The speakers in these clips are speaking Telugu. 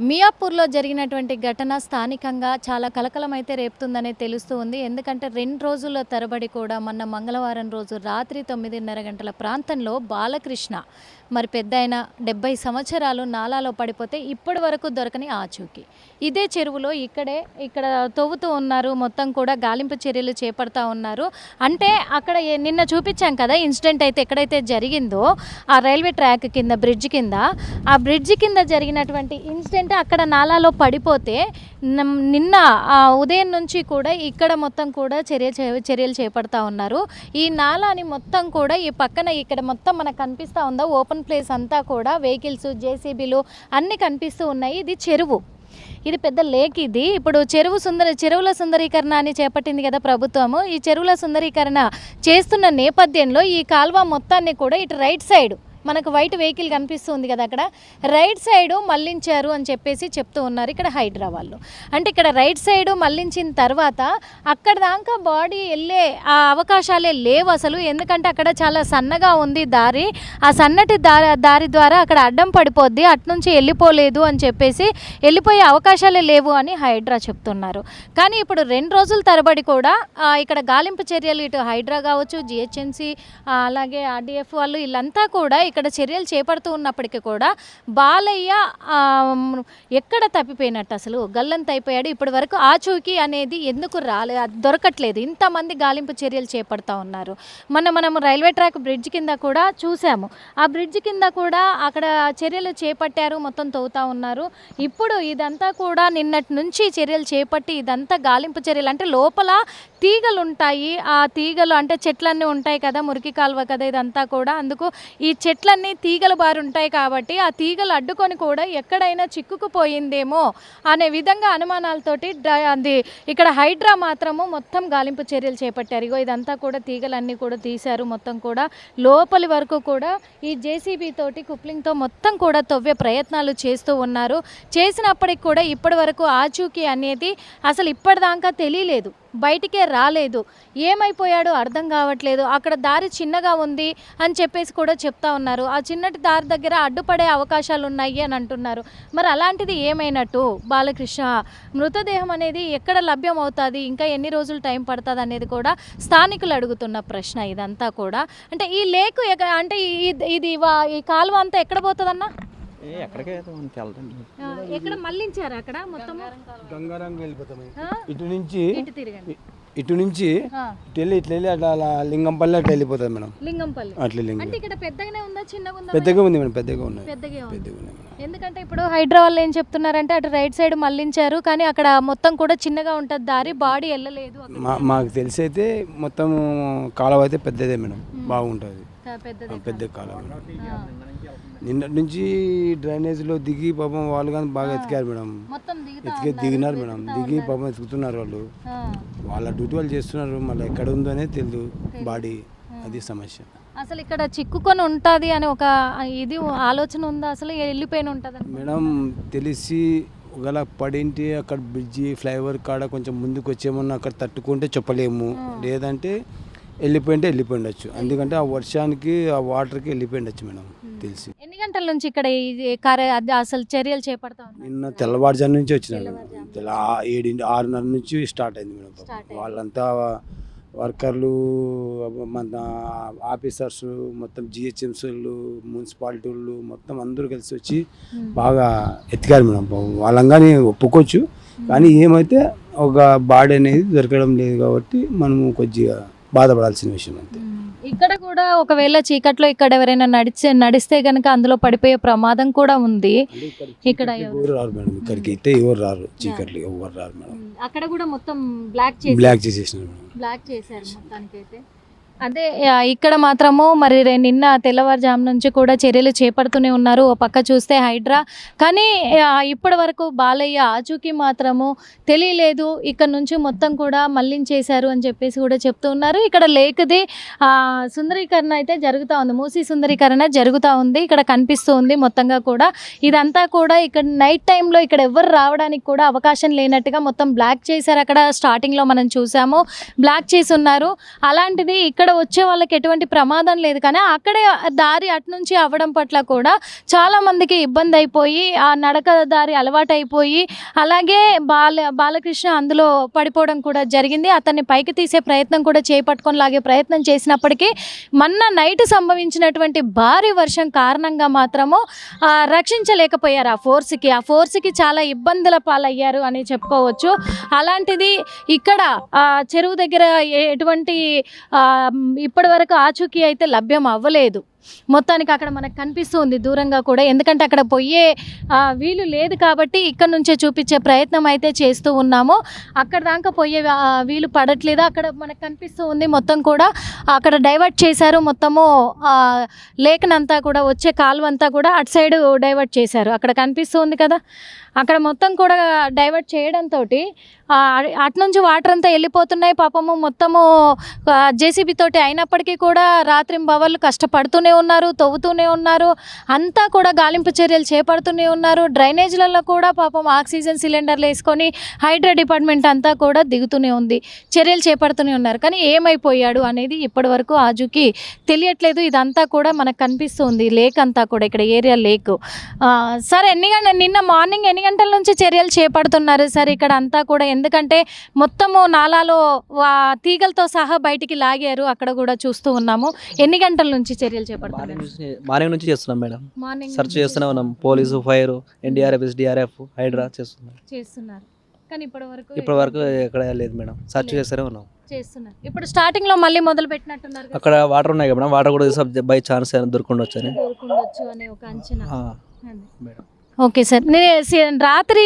మియాపూర్లో జరిగినటువంటి ఘటన స్థానికంగా చాలా కలకలమైతే రేపుతుందనే తెలుస్తూ ఉంది. ఎందుకంటే 2 రోజుల తరబడి కూడా మొన్న మంగళవారం రోజు రాత్రి 9:30 గంటల ప్రాంతంలో బాలకృష్ణ మరి పెద్దాయన 70 సంవత్సరాలు నాలాలో పడిపోతే ఇప్పటి వరకు దొరకని ఆచూకీ. ఇదే చెరువులో ఇక్కడ తవ్వుతూ ఉన్నారు. మొత్తం కూడా గాలింపు చర్యలు చేపడతా ఉన్నారు. అంటే అక్కడ నిన్న చూపించాం కదా ఇన్సిడెంట్ అయితే ఎక్కడైతే జరిగిందో ఆ రైల్వే ట్రాక్ కింద ఆ బ్రిడ్జి కింద జరిగినటువంటి ఇన్సిడెంట్ అక్కడ నాలాలో పడిపోతే నిన్న ఉదయం నుంచి కూడా ఇక్కడ మొత్తం కూడా చర్యలు చేపడతా ఉన్నారు. ఈ నాలాని మొత్తం కూడా ఈ పక్కన ఇక్కడ మొత్తం మనకు కనిపిస్తూ ఉందా ఓపెన్ ప్లేస్ అంతా కూడా వెహికల్స్ జేసీబీలు అన్నీ కనిపిస్తూ ఉన్నాయి. ఇది చెరువు, ఇది పెద్ద లేక్. ఇది ఇప్పుడు చెరువుల సుందరీకరణ అని చేపట్టింది కదా ప్రభుత్వము. ఈ చెరువుల సుందరీకరణ చేస్తున్న నేపథ్యంలో ఈ కాల్వ మొత్తాన్ని కూడా ఇటు రైట్ సైడ్ మనకు వైట్ వెహికల్ కనిపిస్తుంది కదా, అక్కడ రైట్ సైడు మళ్లించారు అని చెప్పేసి చెప్తూ ఉన్నారు ఇక్కడ హైడ్రా వాళ్ళు. అంటే ఇక్కడ రైట్ సైడు మళ్లించిన తర్వాత అక్కడ దాకా బాడీ వెళ్ళే ఆ అవకాశాలే లేవు అసలు. ఎందుకంటే అక్కడ చాలా సన్నగా ఉంది దారి. ఆ సన్నటి దారి ద్వారా అక్కడ అడ్డం పడిపోద్ది, అట్నుంచి వెళ్ళిపోలేదు అని చెప్పేసి వెళ్ళిపోయే అవకాశాలే లేవు అని హైడ్రా చెప్తున్నారు. కానీ ఇప్పుడు 2 రోజుల తరబడి కూడా ఇక్కడ గాలింపు చర్యలు ఇటు హైడ్రా కావచ్చు, జిహెచ్ఎంసీ అలాగే ఆర్డీఎఫ్ వాళ్ళు వీళ్ళంతా కూడా ఇక్కడ చర్యలు చేపడుతూ ఉన్నప్పటికీ కూడా బాలయ్య ఎక్కడ తప్పిపోయినట్టు అసలు గల్లంత అయిపోయాడు. ఇప్పటి వరకు ఆచూకీ అనేది ఎందుకు దొరకట్లేదు. ఇంతమంది గాలింపు చర్యలు చేపడుతూ ఉన్నారు. మనం రైల్వే ట్రాక్ బ్రిడ్జ్ కింద కూడా చూసాము. ఆ బ్రిడ్జ్ కింద కూడా అక్కడ చర్యలు చేపట్టారు, మొత్తం తవ్వుతూ ఉన్నారు. ఇప్పుడు ఇదంతా కూడా నిన్నటి నుంచి చర్యలు చేపట్టి ఇదంతా గాలింపు చర్యలు అంటే లోపల తీగలు ఉంటాయి. ఆ తీగలు అంటే చెట్లన్నీ ఉంటాయి కదా, మురికి కాలువ కదా ఇదంతా కూడా. అందుకు ఈ చెట్లన్నీ తీగలు బారి ఉంటాయి కాబట్టి ఆ తీగలు అడ్డుకొని కూడా ఎక్కడైనా చిక్కుకుపోయిందేమో అనే విధంగా అనుమానాలతోటి అది ఇక్కడ హైడ్రా మాత్రము మొత్తం గాలింపు చర్యలు చేపట్టారు. ఇగో ఇదంతా కూడా తీగలన్నీ కూడా తీశారు. మొత్తం కూడా లోపలి వరకు కూడా ఈ జేసీబీ తోటి కుప్లింగ్తో మొత్తం కూడా తవ్వే ప్రయత్నాలు చేస్తూ ఉన్నారు. చేసినప్పటికి కూడా ఇప్పటి వరకు ఆచూకీ అనేది అసలు ఇప్పటిదాకా తెలియలేదు, బయటికే రాలేదు. ఏమైపోయాడో అర్థం కావట్లేదు. అక్కడ దారి చిన్నగా ఉంది అని చెప్పేసి కూడా చెప్తా ఉన్నారు. ఆ చిన్నటి దారి దగ్గర అడ్డుపడే అవకాశాలు ఉన్నాయి అని అంటున్నారు. మరి అలాంటిది ఏమైనట్టు? బాలకృష్ణ మృతదేహం అనేది ఎక్కడ లభ్యం అవుతుంది, ఇంకా ఎన్ని రోజులు టైం పడుతుంది అనేది కూడా స్థానికులు అడుగుతున్న ప్రశ్న ఇదంతా కూడా. అంటే ఈ లేక్ అంటే ఇది ఈ కాలువ అంతా ఎక్కడ పోతుందన్న? ఎక్కడ మళ్ళించారు అక్కడ మొత్తం గంగారంగ వెళ్ళిపోతాం. ఇటు నుంచి వెళ్ళి ఇట్లా వెళ్ళి అట్లా లింగంపల్లి అట్లా వెళ్ళిపోతుంది మేడం. లింగంపల్లి అట్లా లింగం అంటే ఇక్కడ పెద్దగానే ఉందా చిన్నగా ఉందా? పెద్దగా ఉంది మేడం, పెద్దగా ఉన్నాయి. ఎందుకంటే ఇప్పుడు హైడ్రా వాళ్ళు ఏం చెప్తున్నారంటే అటు రైట్ సైడ్ మళ్ళించారు కానీ అక్కడ మొత్తం కూడా చిన్నగా ఉంటుంది దారి, బాడీ వెళ్ళలేదు. మాకు తెలిసి అయితే మొత్తం కాలువ అయితే పెద్దదే మేడం, బాగుంటుంది పెద్ద కాలువ. నిన్నటి నుంచి డ్రైనేజ్లో దిగి పాపం వాళ్ళు కానీ బాగా ఎతికారు మేడం, దిగినారు మేడం, దిగి పాపం ఎతుకుతున్నారు వాళ్ళు. వాళ్ళ డ్యూటీ వాళ్ళు చేస్తున్నారు. మళ్ళీ ఎక్కడ ఉందో అనేది తెలియదు బాడీ, అది సమస్య. అసలు ఇక్కడ చిక్కుకొని ఉంటుంది అని ఒక ఇది ఆలోచన ఉందా? అసలు వెళ్ళిపోయిన ఉంటుంది మేడం తెలిసి ఒకవేళ పడింటి అక్కడ బ్రిడ్జి ఫ్లైఓవర్ కాడ కొంచెం ముందుకు వచ్చేమన్నా అక్కడ తట్టుకుంటే చెప్పలేము, లేదంటే వెళ్ళిపోయిండొచ్చు. ఎందుకంటే ఆ వర్షానికి ఆ వాటర్కి వెళ్ళిపోయిండొచ్చు మేడం తెలిసి. ఎన్ని గంటల నుంచి ఇక్కడ అసలు చర్యలు చేపడతా ఉన్నారు? నిన్న తెల్లవారుజాము నుంచి వచ్చినారు. 6:30 నుంచి స్టార్ట్ అయింది మేడం. వాళ్ళంతా వర్కర్లు, మన ఆఫీసర్స్, మొత్తం జిహెచ్ఎంసీలు, మున్సిపాలిటీ వాళ్ళు మొత్తం అందరూ కలిసి వచ్చి బాగా ఎత్తికారు మేడం. వాళ్ళంగానే ఒప్పుకోవచ్చు కానీ ఏమైతే ఒక బాడీ అనేది దొరకడం లేదు కాబట్టి మనము కొద్దిగా బాధపడాల్సిన విషయం అంతే. ఇక్కడ కూడా ఒకవేళ చీకట్లో ఇక్కడ ఎవరైనా నడిస్తే కనుక అందులో పడిపోయే ప్రమాదం కూడా ఉంది. ఇక్కడ ఎవరు రారు మేడం, ఇక్కడికి అయితే ఎవరు రారు, చీకట్లు ఎవరు రారు మేడం. అక్కడ కూడా మొత్తం బ్లాక్ చేసేసారు మొత్తానికి అయితే. అదే ఇక్కడ మాత్రము మరి నిన్న తెల్లవారుజాము నుంచి కూడా చర్యలు చేపడుతూనే ఉన్నారు. ఓ పక్క చూస్తే హైడ్రా, కానీ ఇప్పటి వరకు బాలయ్య ఆచూకీ మాత్రము తెలియలేదు. ఇక్కడ నుంచి మొత్తం కూడా మళ్లించేశారు అని చెప్పేసి కూడా చెప్తూ ఉన్నారు. ఇక్కడ లేక్ది సుందరీకరణ అయితే జరుగుతూ ఉంది, మూసీ సుందరీకరణ జరుగుతూ ఉంది. ఇక్కడ కనిపిస్తూ ఉంది మొత్తంగా కూడా. ఇదంతా కూడా ఇక్కడ నైట్ టైంలో ఇక్కడ ఎవరు రావడానికి కూడా అవకాశం లేనట్టుగా మొత్తం బ్లాక్ చేశారు. అక్కడ స్టార్టింగ్లో మనం చూసాము బ్లాక్ చేసి ఉన్నారు. అలాంటిది ఇక్కడ వచ్చే వాళ్ళకి ఎటువంటి ప్రమాదం లేదు, కానీ అక్కడే దారి అటు నుంచి అవ్వడం పట్ల కూడా చాలామందికి ఇబ్బంది అయిపోయి ఆ నడక దారి అలవాటైపోయి అలాగే బాలకృష్ణ అందులో పడిపోవడం కూడా జరిగింది. అతన్ని పైకి తీసే ప్రయత్నం కూడా చేపట్టుకొని లాగే ప్రయత్నం చేసినప్పటికీ మొన్న నైట్ సంభవించినటువంటి భారీ వర్షం కారణంగా మాత్రము రక్షించలేకపోయారు. ఆ ఫోర్స్కి చాలా ఇబ్బందుల పాలయ్యారు అని చెప్పుకోవచ్చు. అలాంటిది ఇక్కడ చెరువు దగ్గర ఎటువంటి ఇప్పటి వరకు ఆచూకీ అయితే లభ్యం అవ్వలేదు. మొత్తానికి అక్కడ మనకు కనిపిస్తుంది దూరంగా కూడా, ఎందుకంటే అక్కడ పోయే వీలు లేదు కాబట్టి ఇక్కడ నుంచే చూపించే ప్రయత్నం అయితే చేస్తూ ఉన్నాము. అక్కడ దాకా పోయే వీలు పడట్లేదు. అక్కడ మనకు కనిపిస్తూ ఉంది మొత్తం కూడా అక్కడ డైవర్ట్ చేశారు. మొత్తము లేకనంతా కూడా వచ్చే కాలువంతా కూడా అటు సైడ్ డైవర్ట్ చేశారు. అక్కడ కనిపిస్తూ ఉంది కదా, అక్కడ మొత్తం కూడా డైవర్ట్ చేయడంతో అటు నుంచి వాటర్ అంతా వెళ్ళిపోతున్నాయి. పాపము మొత్తము జేసీబీ తోటి అయినప్పటికీ కూడా రాత్రింబవళ్ళు కష్టపడుతూనే ఉన్నారు, తవ్వుతూనే ఉన్నారు, అంతా కూడా గాలింపు చర్యలు చేపడుతూనే ఉన్నారు. డ్రైనేజ్లలో కూడా పాపం ఆక్సిజన్ సిలిండర్లు వేసుకొని హైడ్రా డిపార్ట్మెంట్ అంతా కూడా దిగుతూనే ఉంది, చర్యలు చేపడుతూనే ఉన్నారు. కానీ ఏమైపోయాడు అనేది ఇప్పటి వరకు ఆజుకి తెలియట్లేదు. ఇదంతా కూడా మనకు కనిపిస్తుంది లేక్ అంతా కూడా, ఇక్కడ ఏరియా లేక్. సార్ నిన్న మార్నింగ్ ఎన్ని గంటల నుంచి చర్యలు చేపడుతున్నారు సార్ ఇక్కడ అంతా కూడా? ఎందుకంటే మొత్తము నాలాలో తీగలతో సహా బయటికి లాగారు, అక్కడ కూడా చూస్తూ ఉన్నాము. ఎన్ని గంటల నుంచి చర్యలు చేపడుతున్నారు? మార్నింగ్ నుంచి చేస్తున్నాం మేడం, సెర్చ్ చేస్తూనే ఉన్నాం. Police, fire, NDRF, SDRF, HYDRAA చేస్తున్నారు. కానీ ఇప్పటి వరకు ఎక్కడ లేదు మేడం, సెర్చ్ చేస్తూనే ఉన్నాం. చేస్తున్నారు. ఇప్పుడు స్టార్టింగ్ లో మళ్ళీ మొదలు పెట్టినట్టున్నారు. అక్కడ వాటర్ ఉన్నాయి కదా మేడం, వాటర్ కూడా బై ఛాన్స్ దొరుకుండొచ్చు అని ఒక అంచనా మేడం. ఓకే సార్, రాత్రి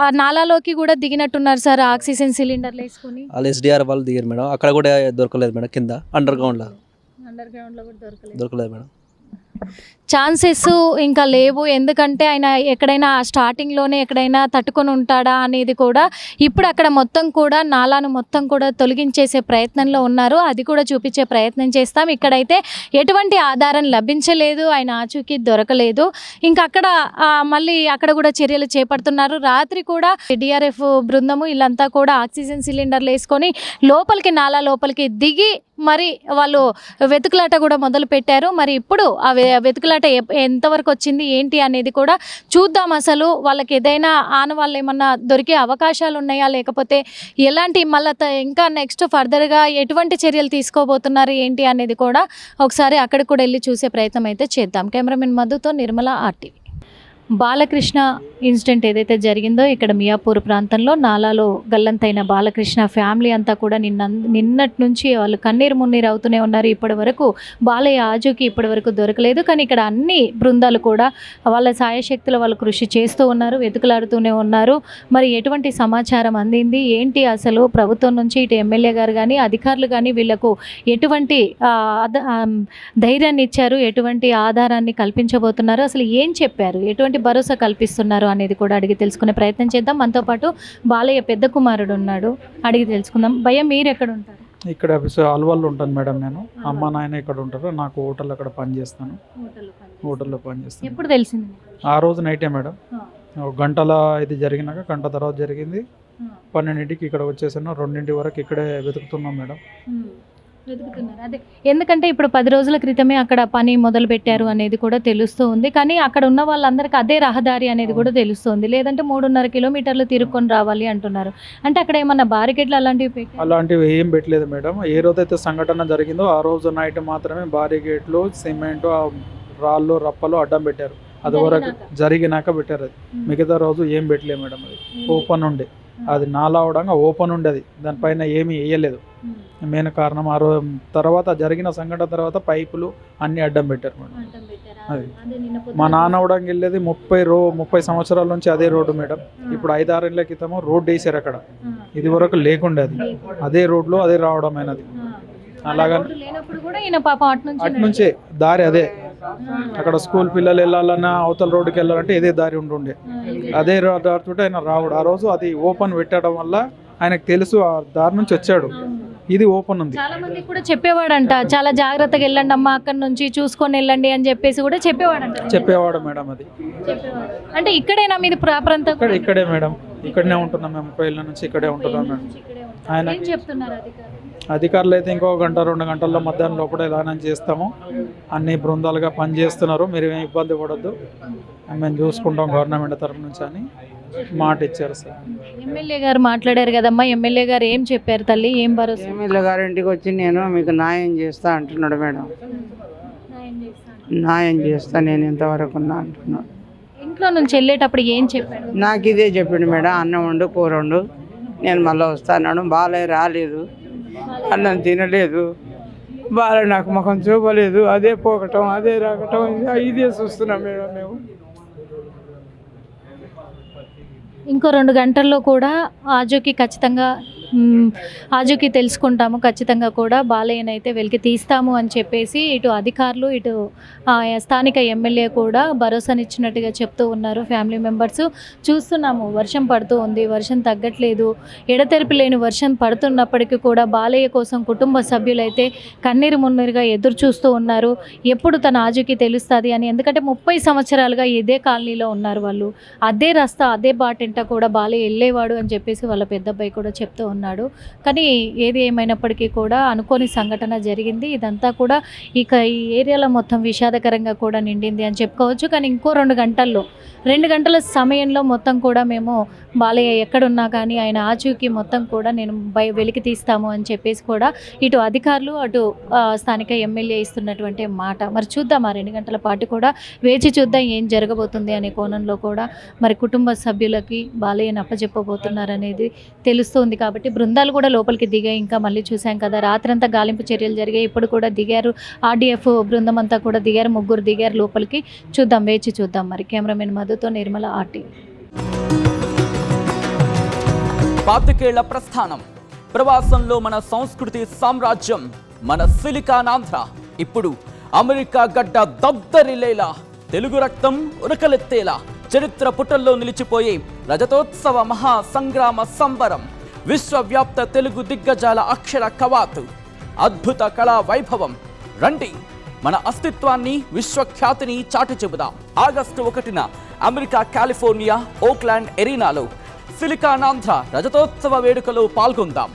ఆ నాలాలోకి కూడా దిగినట్టున్నారు సార్ ఆక్సిజన్ సిలిండర్లు వేసుకొని. వాళ్ళు ఎస్డిఆర్ వాళ్ళు దిగారు మేడం, అక్కడ కూడా దొరకలేదు మేడం. కింద అండర్ గ్రౌండ్ లో కూడా దొరకలేదు మేడం. ఛాన్సెస్ ఇంకా లేవు, ఎందుకంటే ఆయన ఎక్కడైనా స్టార్టింగ్లోనే ఎక్కడైనా తట్టుకొని ఉంటాడా అనేది కూడా ఇప్పుడు అక్కడ మొత్తం కూడా నాలాను మొత్తం కూడా తొలగించేసే ప్రయత్నంలో ఉన్నారు. అది కూడా చూపించే ప్రయత్నం చేస్తాం. ఇక్కడైతే ఎటువంటి ఆధారం లభించలేదు, ఆయన ఆచూకీ దొరకలేదు. ఇంకా అక్కడ మళ్ళీ అక్కడ కూడా చర్యలు చేపడుతున్నారు. రాత్రి కూడా డిఆర్ఎఫ్ బృందము వీళ్ళంతా కూడా ఆక్సిజన్ సిలిండర్లు వేసుకొని లోపలికి నాలా లోపలికి దిగి మరి వాళ్ళు వెతుకులాట కూడా మొదలు పెట్టారు. మరి ఇప్పుడు ఆ వెతుకులాట ఎంతవరకు వచ్చింది ఏంటి అనేది కూడా చూద్దాం. అసలు వాళ్ళకి ఏదైనా ఆనవాళ్ళు ఏమన్నా దొరికే అవకాశాలు ఉన్నాయా, లేకపోతే ఎలాంటి మళ్ళీ ఇంకా నెక్స్ట్ ఫర్దర్గా ఎటువంటి చర్యలు తీసుకోబోతున్నారు ఏంటి అనేది కూడా ఒకసారి అక్కడికి కూడా వెళ్ళి చూసే ప్రయత్నం అయితే చేద్దాం. కెమెరామెన్ మధుతో నిర్మల, ఆర్టీవీ. బాలకృష్ణ ఇన్సిడెంట్ ఏదైతే జరిగిందో ఇక్కడ మియాపూర్ ప్రాంతంలో నాలాలో గల్లంతైన బాలకృష్ణ ఫ్యామిలీ అంతా కూడా నిన్నటి నుంచి వాళ్ళు కన్నీరు మున్నీరు అవుతూనే ఉన్నారు. ఇప్పటి వరకు బాలయ్య ఆజుకి ఇప్పటి వరకు దొరకలేదు. కానీ ఇక్కడ అన్ని బృందాలు కూడా వాళ్ళ సాయశక్తుల వాళ్ళు కృషి చేస్తూ ఉన్నారు, వెతుకులాడుతూనే ఉన్నారు. మరి ఎటువంటి సమాచారం అందింది ఏంటి, అసలు ప్రభుత్వం నుంచి ఇటు ఎమ్మెల్యే గారు కానీ అధికారులు కానీ వీళ్లకు ఎటువంటి ధైర్యాన్ని ఇచ్చారు, ఎటువంటి ఆధారాన్ని కల్పించబోతున్నారు, అసలు ఏం చెప్పారు, ఎటువంటి భరోసా కల్పిస్తున్నారు అనేది కూడా అడిగి తెలుసుకునే ప్రయత్నం చేద్దాం. మనతో పాటు బాలయ్య పెద్ద కుమారుడు ఉన్నాడు, అడిగి తెలుసుకుందాం. భయ్య, మీరు ఎక్కడ ఉంటారు? ఇక్కడ అల్వాల్లో ఉంటాను మేడం. నేను అమ్మ నాయన ఇక్కడ ఉంటారు. నాకు హోటల్ అక్కడ పనిచేస్తాను, హోటల్లో పనిచేస్తాను. ఎప్పుడు తెలిసింది? ఆ రోజు నైటే మేడం, గంటల ఇది జరిగినాక గంట తర్వాత జరిగింది. 12ంటికి ఇక్కడ వచ్చేసాను, 2 వరకు ఇక్కడే వెతుకుతున్నాం మేడం. వెతుకుతున్నారు. అదే ఎందుకంటే ఇప్పుడు 10 రోజుల క్రితమే అక్కడ పని మొదలు పెట్టారు అనేది కూడా తెలుస్తూ ఉంది. కానీ అక్కడ ఉన్న వాళ్ళందరికీ అదే రహదారి అనేది కూడా తెలుస్తుంది. లేదంటే 3.5 కిలోమీటర్లు తిరుక్కొని రావాలి అంటున్నారు. అంటే అక్కడ ఏమన్నా బారికేడ్లు అలాంటివి ఏం పెట్టలేదు మేడం. ఏ రోజైతే సంఘటన జరిగిందో ఆ రోజు నైట్ మాత్రమే బారికేడ్లు, సిమెంట్, రాళ్ళు, రప్పలు అడ్డం పెట్టారు. అది వరకు జరిగినాక పెట్టారు. అది మిగతా రోజు ఏం పెట్టలేదు మేడం. అది ఓపెన్ ఉండే, అది నాలా అవడంగా ఓపెన్ ఉండేది, దానిపైన ఏమీ వేయలేదు. మెయిన్ కారణం ఆ రోజు తర్వాత జరిగిన సంఘటన తర్వాత పైపులు అన్ని అడ్డం పెట్టారు మేడం. అది మా నాన్న అవడానికి వెళ్ళేది 30 సంవత్సరాల నుంచి అదే రోడ్డు మేడం. ఇప్పుడు 5-6 ఏళ్ల క్రితము రోడ్డు వేసారు అక్కడ, ఇది వరకు లేకుండే. అది అదే రోడ్లో అదే రావడం అయినది. అలాగని అటు నుంచే దారి అదే, అక్కడ స్కూల్ పిల్లలు వెళ్ళాలన్నా అవతల రోడ్డుకి వెళ్ళాలంటే ఇదే దారి ఉంటుండే. అదే దారితో ఆయన రావడం. ఆ రోజు అది ఓపెన్ పెట్టడం వల్ల ఆయనకు తెలుసు, ఆ దారి నుంచి వచ్చాడు. ఇది ఓపెన్ ఉంది. చాలా మంది కూడా చెప్పేవాడంట, చాలా జాగ్రత్తగా వెళ్ళండి అమ్మా, అక్కడ నుంచి చూసుకొని వెళ్ళండి అని చెప్పేసి కూడా చెప్పేవాడు మేడం. అది అంటే ఇక్కడేనా మీది ప్రాపర్ అంతా? ఇక్కడే మేడం. ఇక్కడనే ఉంటున్నాం మేము, 30 ఏళ్ళ నుంచి ఇక్కడే ఉంటున్నాం మేడం. ఆయన ఏం చెప్తున్నారు అధికారులు? అధికారులు అయితే ఇంకో 1-2 గంటల్లో మధ్యాహ్నం లోపల దానం చేస్తాము, అన్ని బృందాలుగా పనిచేస్తున్నారు, మీరు ఏమి ఇబ్బంది పడొద్దు, మేము చూసుకుంటాం గవర్నమెంట్ తరఫు నుంచి అని మాట ఇచ్చారు సార్. ఎమ్మెల్యే గారు మాట్లాడారు కదమ్మా, ఎమ్మెల్యే గారు ఏం చెప్పారు తల్లి, ఏం భరోసా? ఎమ్మెల్యే గారి ఇంటికి వచ్చి నేను మీకు న్యాయం చేస్తా అంటున్నాడు మేడం. న్యాయం చేస్తా నేను ఎంతవరకు ఉన్నా అంటున్నాడు. ఇంట్లో నుంచి వెళ్ళేటప్పుడు ఏం చెప్పాడు? నాకు ఇదే చెప్పిండు మేడం, అన్నం వండు కూర వండు, నేను మళ్ళీ వస్తాను. బాలయ్య రాలేదు, అన్నం తినలేదు, బాలయ్య నాకు ముఖం చూపలేదు, అదే పోకటం అదే రాకటం ఇదే చూస్తున్నాం మేడం మేము. ఇంకో 2 గంటల్లో కూడా ఆజుకి ఖచ్చితంగా ఆజుకి తెలుసుకుంటాము, ఖచ్చితంగా కూడా బాలయ్యనైతే వెలికి తీస్తాము అని చెప్పేసి ఇటు అధికారులు ఇటు స్థానిక ఎమ్మెల్యే కూడా భరోసానిచ్చినట్టుగా చెప్తూ ఉన్నారు. ఫ్యామిలీ మెంబర్స్ చూస్తున్నాము, వర్షం పడుతూ ఉంది, వర్షం తగ్గట్లేదు, ఎడతెరిపి లేని వర్షం పడుతున్నప్పటికీ కూడా బాలయ్య కోసం కుటుంబ సభ్యులైతే కన్నీరు మున్నీరుగా ఎదురు చూస్తూ ఉన్నారు, ఎప్పుడు తన ఆజుకి తెలుస్తుంది అని. ఎందుకంటే 30 సంవత్సరాలుగా ఇదే కాలనీలో ఉన్నారు వాళ్ళు, అదే రస్తా అదే బాటెంట కూడా బాలయ్య వెళ్ళేవాడు అని చెప్పేసి వాళ్ళ పెద్దబ్బాయి కూడా చెప్తూ ఉన్నాడు. కానీ ఏది ఏమైనప్పటికీ కూడా అనుకోని సంఘటన జరిగింది. ఇదంతా కూడా ఇక ఈ ఏరియాలో మొత్తం విషాదకరంగా కూడా నిండింది అని చెప్పుకోవచ్చు. కానీ ఇంకో 2 గంటల సమయంలో మొత్తం కూడా మేము బాలయ్య ఎక్కడున్నా కానీ ఆయన ఆచూకీ మొత్తం కూడా నేను వెలికి తీస్తాము అని చెప్పేసి కూడా ఇటు అధికారులు అటు స్థానిక ఎమ్మెల్యే ఇస్తున్నటువంటి మాట. మరి చూద్దాం, ఆ 2 గంటల పాటు కూడా వేచి చూద్దాం ఏం జరగబోతుంది అనే కోణంలో కూడా మరి కుటుంబ సభ్యులకి బాలయ్యను అప్పచెప్పబోతున్నారనేది తెలుస్తుంది. కాబట్టి బృందాలు కూడా లోపలికి దిగాయి. ఇంకా మళ్ళీ చూసాం కదా, రాత్రంతా గాలింపు చర్యలు జరిగాయి, ఇప్పుడు కూడా దిగారు, ఆర్డీఎఫ్ బృందం అంతా కూడా దిగారు, 3 దిగారు లోపలికి. చూద్దాం, వేచి చూద్దాం. మరి కెమెరామెన్ మధుతో నిర్మల, ఆర్టీ. 25 ఏళ్ల ప్రస్థానం, ప్రవాసంలో మన సంస్కృతి సామ్రాజ్యం, మన సిలికానాంధ్ర ఇప్పుడు అమెరికా గడ్డ దద్దరిల్లేలా, తెలుగు రక్తం ఉరకలెత్తేలా, చరిత్ర పుటల్లో నిలిచిపోయే రజతోత్సవ మహా సంగ్రామ సంబరం, విశ్వవ్యాప్త తెలుగు దిగ్గజాల అక్షర కవాతు, అద్భుత కళా వైభవం. రండి, మన అస్తిత్వాన్ని విశ్వఖ్యాతిని చాటి చెబుదాం. ఆగస్టు 1న అమెరికా కాలిఫోర్నియా ఓక్లాండ్ ఎరీనాలో సిలికానాంధ్ర రజతోత్సవ వేడుకలో పాల్గొందాం.